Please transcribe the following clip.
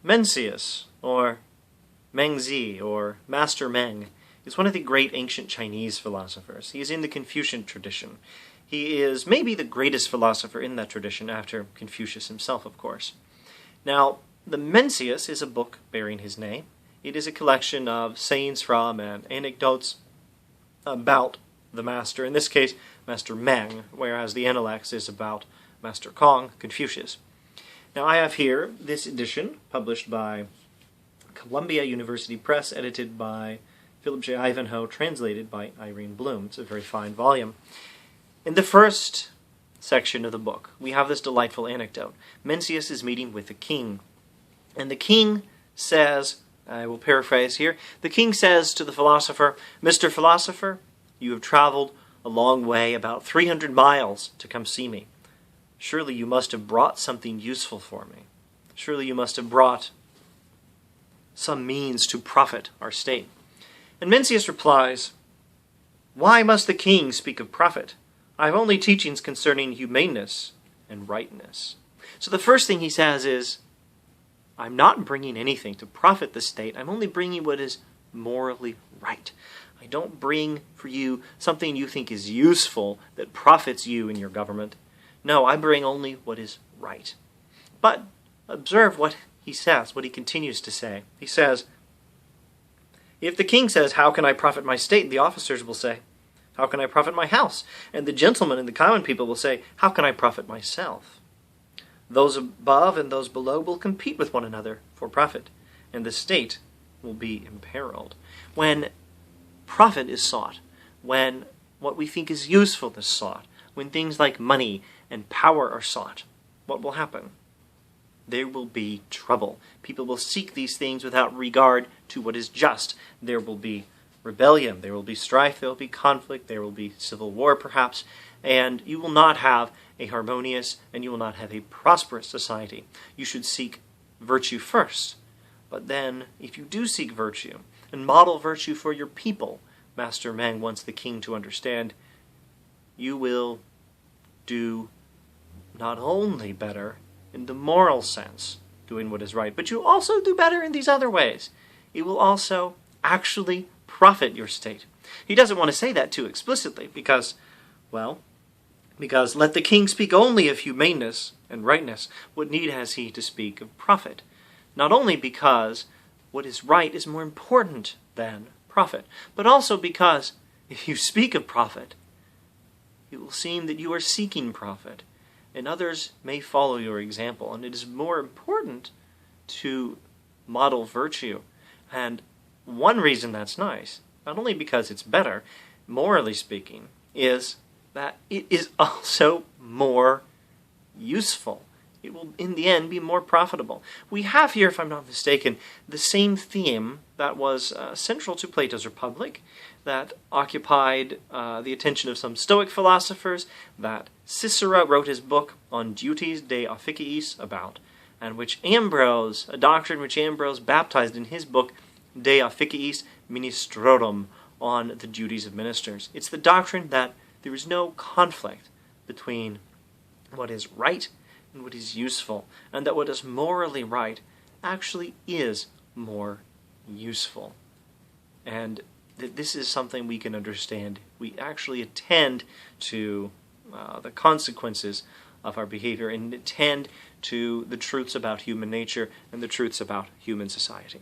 Mencius, or Mengzi, or Master Meng, is one of the great ancient Chinese philosophers. He is in the Confucian tradition. He is maybe the greatest philosopher in that tradition, after Confucius himself, of course. Now, the Mencius is a book bearing his name. It is a collection of sayings from and anecdotes about the master, in this case, Master Meng, whereas the Analects is about Master Kong, Confucius. Now, I have here this edition, published by Columbia University Press, edited by Philip J. Ivanhoe, translated by Irene Bloom. It's a very fine volume. In the first section of the book, we have this delightful anecdote. Mencius is meeting with the king, and the king says, I will paraphrase here, the king says to the philosopher, "Mr. Philosopher, you have traveled a long way, about 300 miles, to come see me. Surely you must have brought something useful for me. Surely you must have brought some means to profit our state." And Mencius replies, "Why must the king speak of profit? I have only teachings concerning humaneness and rightness." So the first thing he says is, I'm not bringing anything to profit the state. I'm only bringing what is morally right. I don't bring for you something you think is useful that profits you and your government. No, I bring only what is right. But observe what he says, what he continues to say. He says, if the king says, "How can I profit my state?" the officers will say, "How can I profit my house?" And the gentlemen and the common people will say, "How can I profit myself?" Those above and those below will compete with one another for profit, and the state will be imperiled. When profit is sought, when what we think is useful is sought, when things like money and power are sought, what will happen? There will be trouble. People will seek these things without regard to what is just. There will be rebellion, there will be strife, there will be conflict, there will be civil war perhaps, and you will not have a harmonious and you will not have a prosperous society. You should seek virtue first. But then, if you do seek virtue, and model virtue for your people, Master Meng wants the king to understand, you will do not only better in the moral sense, doing what is right, but you also do better in these other ways. It will also actually profit your state. He doesn't want to say that too explicitly because let the king speak only of humaneness and rightness. What need has he to speak of profit? Not only because what is right is more important than profit, but also because if you speak of profit, it will seem that you are seeking profit, and others may follow your example, and it is more important to model virtue. And one reason that's nice, not only because it's better, morally speaking, is that it is also more useful. It will, in the end, be more profitable. We have here, if I'm not mistaken, the same theme that was central to Plato's Republic, that occupied the attention of some Stoic philosophers, that Cicero wrote his book on duties de officiis about, and which Ambrose, a doctrine which Ambrose baptized in his book De Officiis Ministrorum, on the duties of ministers. It's the doctrine that there is no conflict between what is right and what is useful, and that what is morally right actually is more useful. And that this is something we can understand. We actually attend to the consequences of our behavior and attend to the truths about human nature and the truths about human society.